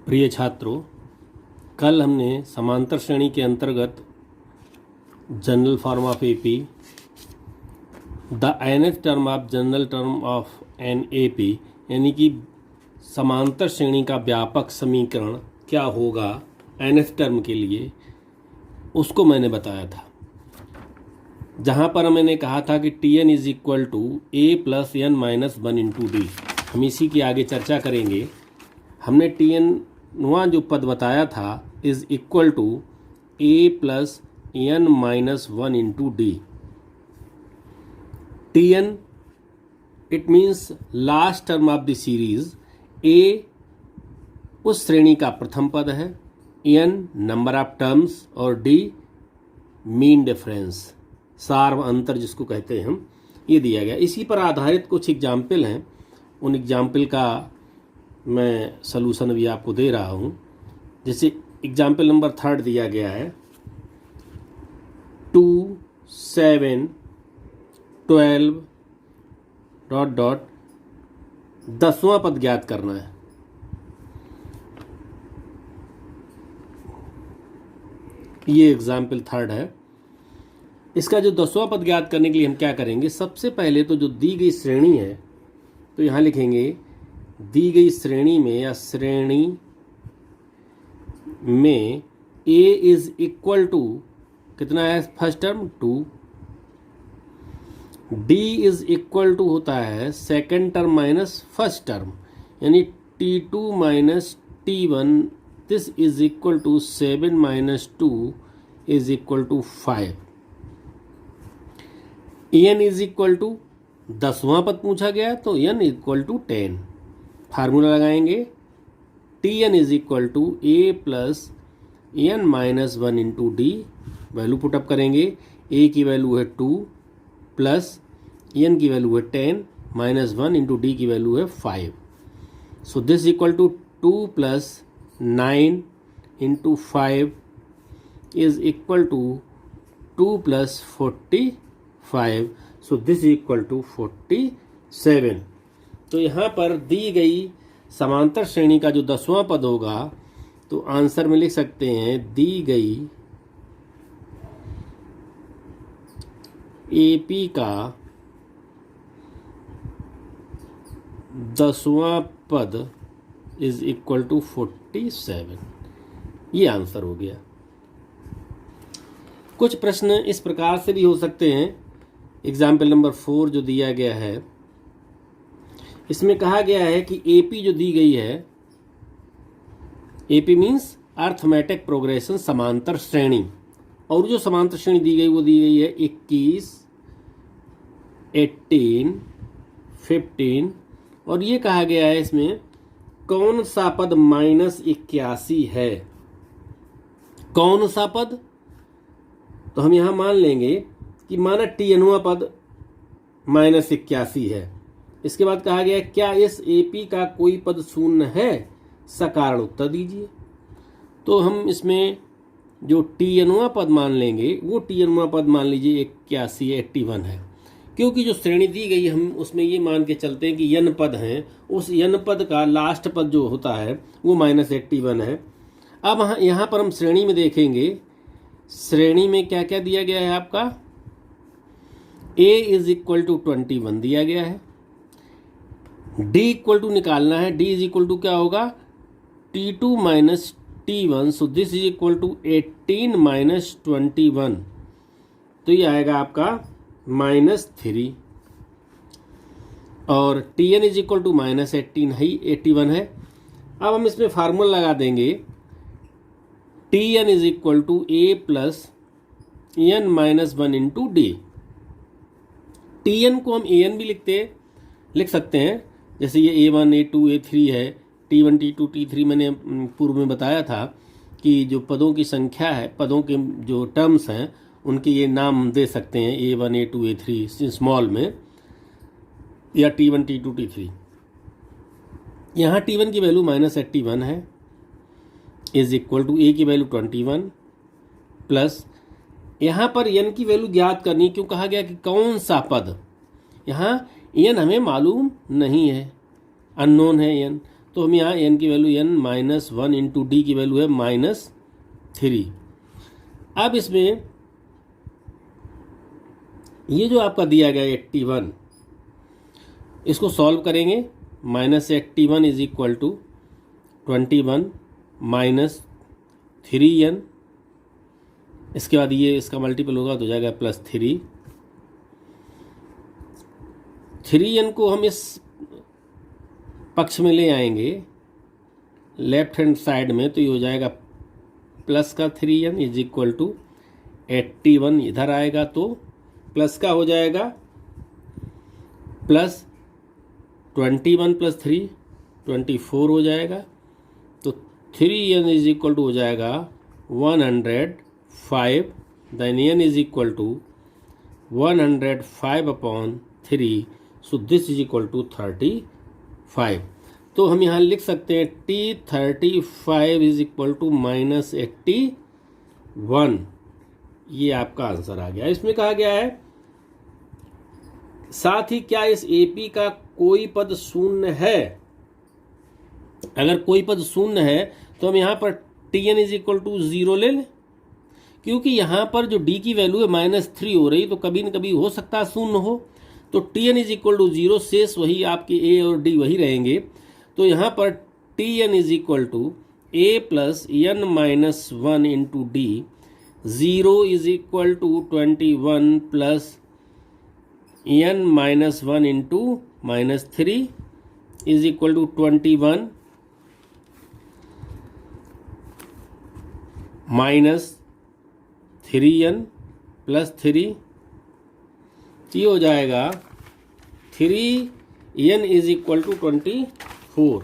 प्रिय छात्रों, कल हमने समांतर श्रेणी के अंतर्गत general form of AP, the nth term of general term of an AP यानी कि समांतर श्रेणी का व्यापक समीकरण क्या होगा nth टर्म के लिए, उसको मैंने बताया था। जहाँ पर मैंने कहा था कि T N is equal to A plus N minus one into D. हम इसी की आगे चर्चा करेंगे। हमने टी एन वहाँ जो पद बताया था is equal to A plus N minus one into d. T n it means last term of the series. A उस श्रेणी का प्रथम पद है, एन नंबर ऑफ टर्म्स और डी मीन डिफरेंस, सार्व अंतर जिसको कहते हैं हम, ये दिया गया। इसी पर आधारित कुछ एग्जाम्पल हैं। उन एग्जाम्पल का मैं सलूशन भी आपको दे रहा हूँ। जैसे एग्जाम्पल नंबर 3 दिया गया है 2, 7, 12 डॉट डॉट 10वां पद ज्ञात करना है। ये एग्जाम्पल 3 है। इसका जो 10वां पद ज्ञात करने के लिए हम क्या करेंगे, सबसे पहले तो जो दी गई श्रेणी है तो यहाँ लिखेंगे दी गई श्रेणी में या श्रेणी में a इज इक्वल टू कितना है first term 2, d is equal to होता है second term minus first term यानी t2 minus t1। This is equal to 7 minus 2 is equal to 5। n is equal to 10वां पद पूछा गया तो n इक्वल टू 10। फार्मूला लगाएंगे t N is equal to A plus N minus one into d. Value put up करेंगे। A की value है 2 plus N की वैल्यू है 10 माइनस 1 इंटू डी की वैल्यू है 5। So this equal to 2 plus 9 into 5 is equal to 2 plus 45। So this equal to 47। तो यहाँ पर दी गई समांतर श्रेणी का जो 10वां पद होगा तो आंसर में लिख सकते हैं दी गई एपी का 10वां पद इज इक्वल टू 47। ये आंसर हो गया। कुछ प्रश्न इस प्रकार से भी हो सकते हैं। एग्जाम्पल नंबर 4 जो दिया गया है, इसमें कहा गया है कि एपी जो दी गई है, एपी मीन्स अर्थमेटिक प्रोग्रेशन समांतर श्रेणी, और जो समांतर श्रेणी दी गई वो दी गई है 21, 18, 15, और ये कहा गया है इसमें कौन सा पद -81 है। कौन सा पद, तो हम यहाँ मान लेंगे कि माना टी-वां पद -81 है। इसके बाद कहा गया क्या इस एपी का कोई पद शून्य है, सकारण उत्तर दीजिए। तो हम इसमें जो टी-वां पद मान लेंगे वो टी-वां पद मान लीजिए 81, 81 है, क्योंकि जो श्रेणी दी गई हम उसमें ये मान के चलते हैं कि n पद हैं, उस n पद का लास्ट पद जो होता है वो -81 है। अब यहाँ पर हम श्रेणी में देखेंगे, श्रेणी में क्या क्या दिया गया है आपका, a इज इक्वल टू 21 दिया गया है, d इक्वल टू निकालना है, d इज इक्वल टू क्या होगा t2 minus t1। So this is equal to 18 minus 21, तो ये आएगा आपका -3। और tn इज इक्वल टू -18 है, 81 है। अब हम इसमें फार्मूला लगा देंगे tn is equal to a plus N minus 1 into D. tn को हम an भी लिख सकते हैं, जैसे ये a1, a2, a3 है, t1, t2, t3। मैंने पूर्व में बताया था कि जो पदों की संख्या है, पदों के जो टर्म्स हैं उनके ये नाम दे सकते हैं a1, a2, a3 स्मॉल में, या t1, t2, t3। यहाँ t1 की वैल्यू -81 है, इज इक्वल टू a की वैल्यू 21 प्लस यहाँ पर n की वैल्यू ज्ञात करनी। क्यों कहा गया कि कौन सा पद, यहाँ n हमें मालूम नहीं है, अननोन है n, तो हम यहाँ n की वैल्यू n -1 इंटू डी की वैल्यू है -3। अब इसमें ये जो आपका दिया गया 81, इसको सॉल्व करेंगे। -81 इज इक्वल टू 21 -3n, इसके बाद ये इसका मल्टीपल होगा तो हो जाएगा +3। 3n को हम इस पक्ष में ले आएंगे लेफ्ट हैंड साइड में, तो ये हो जाएगा प्लस का 3n इज इक्वल टू 81, इधर आएगा तो प्लस का हो जाएगा प्लस 21 + 3 24 हो जाएगा। तो 3n इज इक्वल टू हो जाएगा 105, then n is equal to 105/3, so this is equal to 35। तो हम यहाँ लिख सकते हैं T35 इज इक्वल टू -81। ये आपका आंसर आ गया। इसमें कहा गया है साथ ही क्या इस AP का कोई पद शून्य है। अगर कोई पद शून्य है तो हम यहाँ पर Tn इज इक्वल टू 0 ले लें, क्योंकि यहाँ पर जो D की वैल्यू है -3 हो रही, तो कभी न कभी हो सकता है शून्य हो। तो Tn इज इक्वल टू 0, शेष वही आपके A और D वही रहेंगे। तो यहाँ पर Tn is equal to A + n-1 into D, 0 is equal to 21 + n-1 into -3 is equal to 21 -3n + 3, ये हो जाएगा 3n is equal to 24।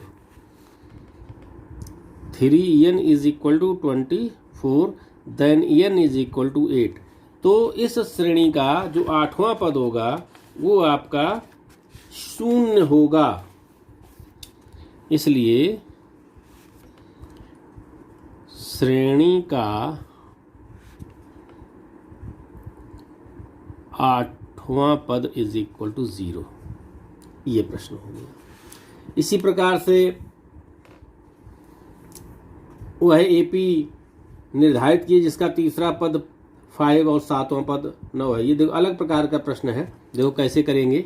3n is equal to 24, then n is equal to 8। तो इस श्रेणी का जो 8वां पद होगा वो आपका शून्य होगा। इसलिए श्रेणी का 8वां पद इज इक्वल टू 0, ये प्रश्न हो गया। इसी प्रकार से वह AP निर्धारित किए जिसका तीसरा पद 5 और 7वां पद 9 है। ये देखो अलग प्रकार का प्रश्न है, देखो कैसे करेंगे।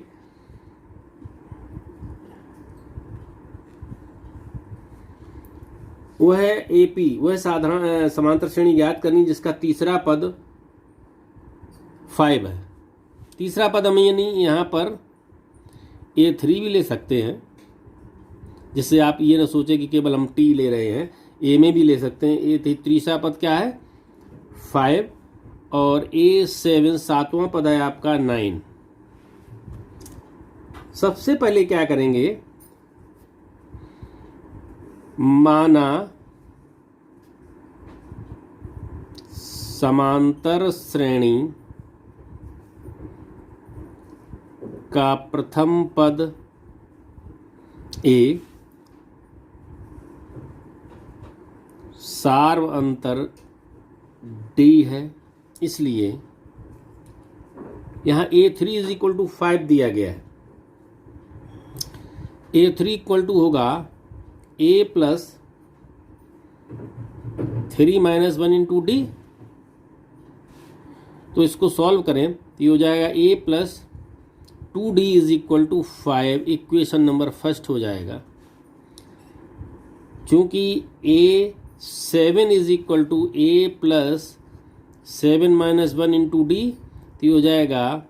वह AP, वह साधारण समांतर श्रेणी ज्ञात करनी जिसका तीसरा पद 5 है। तीसरा पद हम यानी यहाँ पर A3 भी ले सकते हैं, जिससे आप ये ना सोचें कि केवल हम T ले रहे हैं, A में भी ले सकते हैं। A3 तीसरा पद क्या है 5, और A7 7वां पद है आपका 9। सबसे पहले क्या करेंगे, माना समांतर श्रेणी का प्रथम पद A सार्व अंतर D है, इसलिए यहाँ A3 इज इक्वल टू 5 दिया गया है। A3 इक्वल टू होगा A + 3-1 इंटू D। तो इसको सॉल्व करें तो ये हो जाएगा A + 2D is equal to 5, equation number first हो जाएगा। क्योंकि A7 is equal to A + 7-1 into D, तो ये हो जाएगा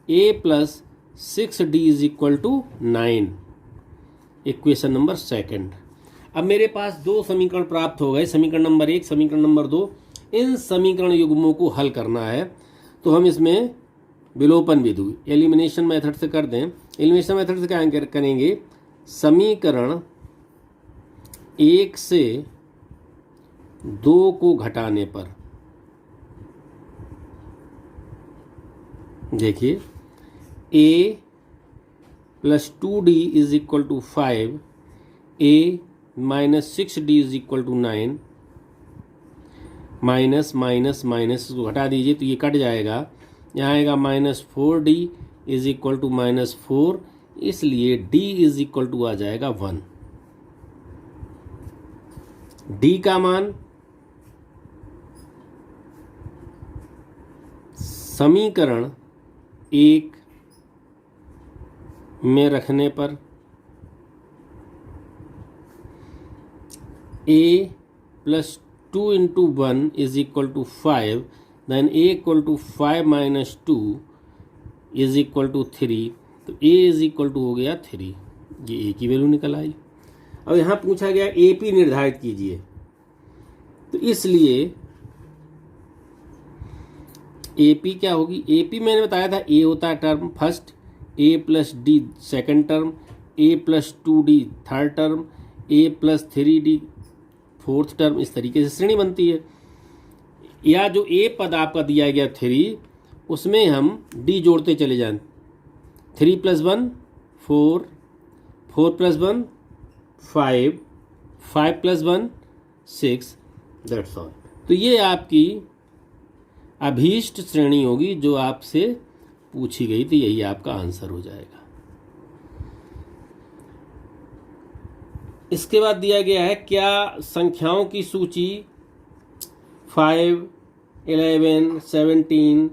A + 6D is equal to 9, equation number second. अब मेरे पास दो समीकरण प्राप्त हो गए, समीकरण नंबर 1, समीकरण नंबर 2। इन समीकरण युग्मों को हल करना है, तो हम इसमें विलोपन विधि एलिमिनेशन मेथड से कर दें। एलिमिनेशन मेथड से क्या करेंगे, समीकरण 1 से 2 को घटाने पर देखिए A + 2D is equal to 5, A - 6D is equal to 9, minus minus minus को हटा दीजिए तो ये कट जाएगा। यहाँ आएगा -4D इज इक्वल टू -4, इसलिए D इज इक्वल टू आ जाएगा 1। डी का मान समीकरण 1 में रखने पर a plus 2 into 1 is equal to 5, then a equal to 5 minus 2 is equal to 3, तो a इज इक्वल टू हो गया 3, ये a की वैल्यू निकल आई। अब यहाँ पूछा गया AP निर्धारित कीजिए, तो इसलिए AP क्या होगी, AP मैंने बताया था A होता है term first, A plus D second term, A plus 2D third term, A plus 3D fourth term, इस तरीके से श्रेणी बनती है। या जो A पद आपका दिया गया 3, उसमें हम D जोड़ते चले जाएं, 3 plus 1 4, 4 plus 1 5, 5 plus 1 6, that's all. तो ये आपकी अभीष्ट श्रेणी होगी जो आपसे पूछी गई थी, यही आपका आंसर हो जाएगा। इसके बाद दिया गया है क्या संख्याओं की सूची 5, 11, 17,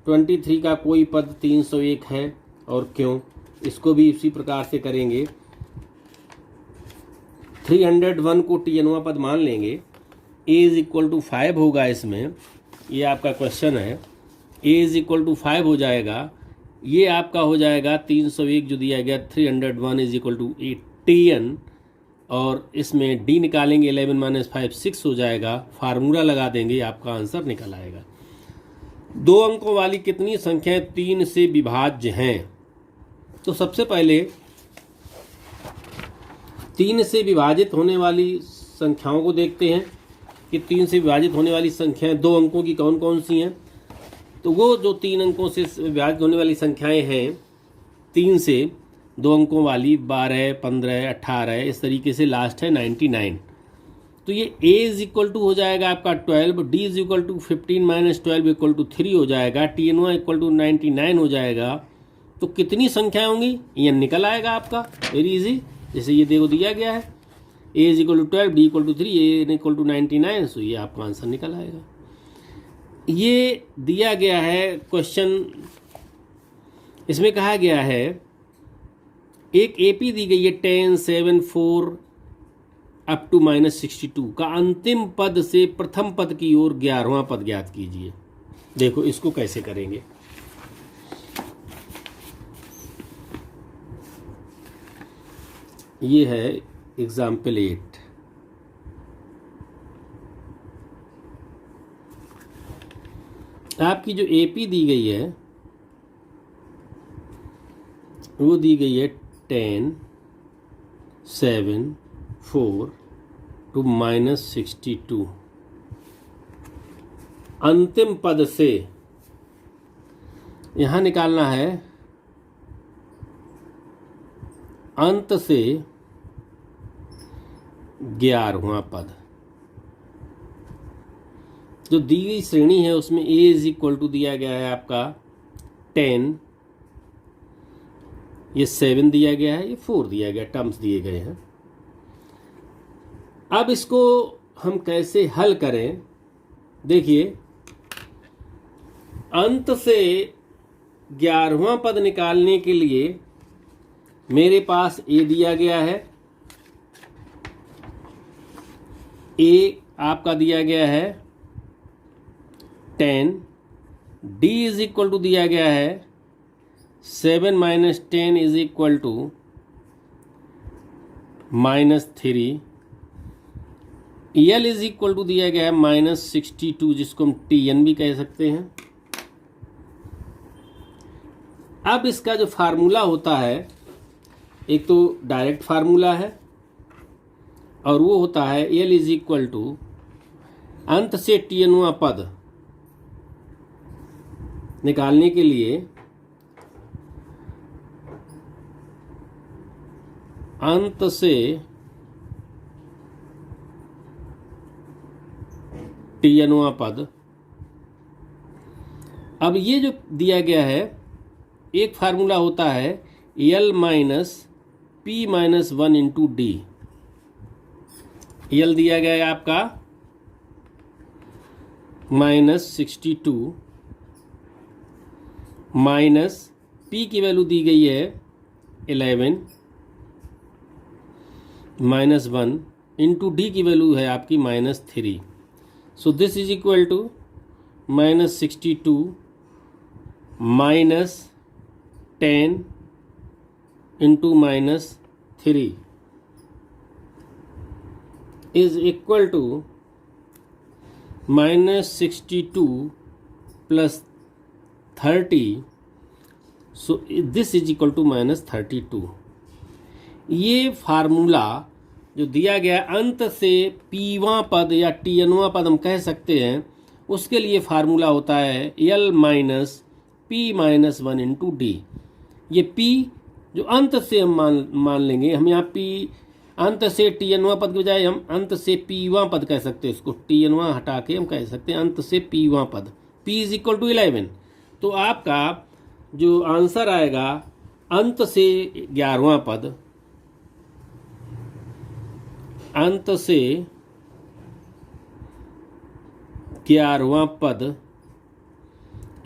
23 का कोई पद 301 है और क्यों। इसको भी इसी प्रकार से करेंगे। 301 को TN पद मान लेंगे, a इज इक्वल टू 5 होगा, इसमें ये आपका क्वेश्चन है, a इज इक्वल टू 5 हो जाएगा। ये आपका हो जाएगा 301 जो दिया गया, 301 इज इक्वल टू TN, और इसमें d निकालेंगे, 11 माइनस 5 6 हो जाएगा, फार्मूला लगा देंगे, आपका आंसर निकल आएगा। 2 अंकों वाली कितनी संख्याएं 3 से विभाज्य हैं। तो सबसे पहले 3 से विभाजित होने वाली संख्याओं को देखते हैं कि 3 से विभाजित होने वाली संख्याएं 2 अंकों की कौन कौन सी हैं। तो वो जो 3 अंकों से विभाजित होने वाली संख्याएं हैं 3 से 2 अंकों वाली 12, 15, 18, इस तरीके से लास्ट है 99। तो ये a इज इक्वल टू हो जाएगा आपका 12, d is equal to 15 minus 12 equal to 3 हो जाएगा, TN इक्वल टू 99 हो जाएगा। तो कितनी संख्याएं होंगी ये निकल आएगा आपका, वेरी इजी। जैसे ये देखो दिया गया है a is equal to 12, d equal to 3, a equal to 99, so ये आपका आंसर निकल आएगा। ये दिया गया है क्वेश्चन, इसमें कहा गया है एक AP दी गई है 10, 7, 4 अप टू -62 का अंतिम पद से प्रथम पद की ओर 11वां पद ज्ञात कीजिए। देखो इसको कैसे करेंगे। ये है एग्जाम्पल 8। आपकी जो AP दी गई है वो दी गई है 10, 7, 4 टू -62। अंतिम पद से यहाँ निकालना है अंत से 11वां पद। जो दी गई श्रेणी है उसमें a इज इक्वल टू दिया गया है आपका 10, ये 7 दिया गया है, ये 4 दिया गया, टर्म्स दिए गए हैं। अब इसको हम कैसे हल करें, देखिए अंत से 11वां पद निकालने के लिए मेरे पास a दिया गया है, a आपका दिया गया है 10, d इज इक्वल टू दिया गया है 7 minus 10 is equal to -3, L is equal to दिया गया है -62, जिसको हम TN भी कह सकते हैं। अब इसका जो फार्मूला होता है, एक तो डायरेक्ट फार्मूला है और वो होता है L इज इक्वल टू अंत से TNवां पद निकालने के लिए अंत से TNवां पद। अब ये जो दिया गया है एक फार्मूला होता है L minus P minus 1 into D। यल दिया गया है आपका -62 माइनस पी की वैल्यू दी गई है 11 -1 इंटू डी की वैल्यू है आपकी -3। So this is equal to -62 -10 into -3 is equal to -62 plus 30, so this is equal to -32। ये फार्मूला जो दिया गया अंत से पीवां पद या टीएनवां पद हम कह सकते हैं, उसके लिए फार्मूला होता है L minus P minus 1 into D. ये P जो अंत से हम मान लेंगे, हम यहाँ P अंत से टीएनवां पद के बजाय हम अंत से पीवां पद कह सकते हैं, इसको टीएनवां हटा के हम कह सकते हैं अंत से पीवां पद। P is equal to 11। तो आपका जो आंसर आएगा अंत से 11वां पद, अंत से 11वां पद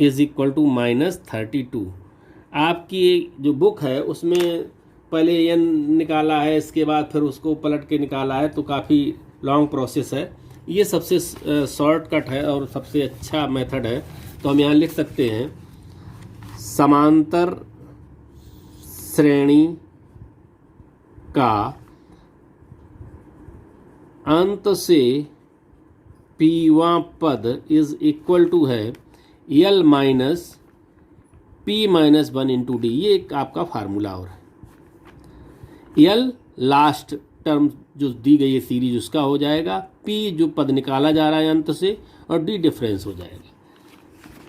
इज इक्वल टू -32। आपकी जो बुक है उसमें पहले n निकाला है, इसके बाद फिर उसको पलट के निकाला है, तो काफ़ी लॉन्ग प्रोसेस है। ये सबसे शॉर्टकट है और सबसे अच्छा मेथड है। तो हम यहाँ लिख सकते हैं समांतर श्रेणी का अंत से पीवां पद इज इक्वल टू है L minus P minus 1 into D. ये एक आपका फार्मूला और है। L लास्ट टर्म जो दी गई है सीरीज उसका हो जाएगा, P जो पद निकाला जा रहा है अंत से, और D डिफरेंस हो जाएगा।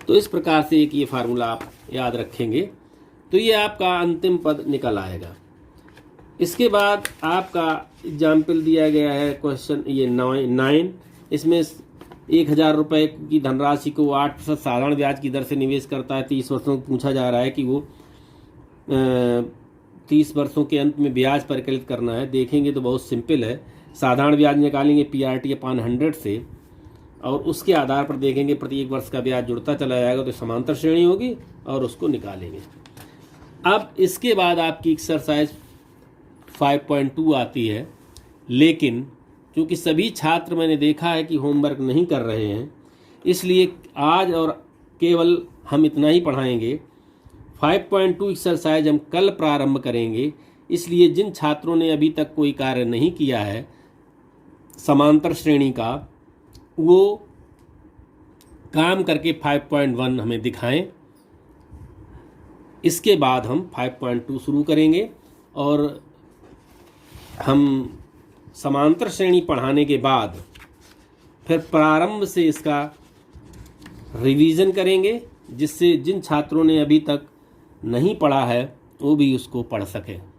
तो इस प्रकार से एक ये फार्मूला आप याद रखेंगे तो ये आपका अंतिम पद निकल आएगा। इसके बाद आपका एग्जाम्पल दिया गया है क्वेश्चन ये 9। इसमें 1000 रुपये की धनराशि को 8% साधारण ब्याज की दर से निवेश करता है। 30 वर्षों को पूछा जा रहा है कि वो 30 वर्षों के अंत में ब्याज परिकलित करना है। देखेंगे तो बहुत सिंपल है। साधारण ब्याज निकालेंगे PRT अपॉन 100 से, और उसके आधार पर देखेंगे प्रत्येक वर्ष का ब्याज जुड़ता चला जाएगा, तो समांतर श्रेणी होगी और उसको निकालेंगे। अब इसके बाद आपकी एक्सरसाइज 5.2 आती है, लेकिन क्योंकि सभी छात्र मैंने देखा है कि होमवर्क नहीं कर रहे हैं, इसलिए आज और केवल हम इतना ही पढ़ाएंगे। 5.2 एक्सरसाइज हम कल प्रारंभ करेंगे। इसलिए जिन छात्रों ने अभी तक कोई कार्य नहीं किया है समांतर श्रेणी का, वो काम करके 5.1 हमें दिखाएं। इसके बाद हम 5.2 शुरू करेंगे और हम समांतर श्रेणी पढ़ाने के बाद फिर प्रारंभ से इसका रिवीजन करेंगे, जिससे जिन छात्रों ने अभी तक नहीं पढ़ा है वो भी उसको पढ़ सकें।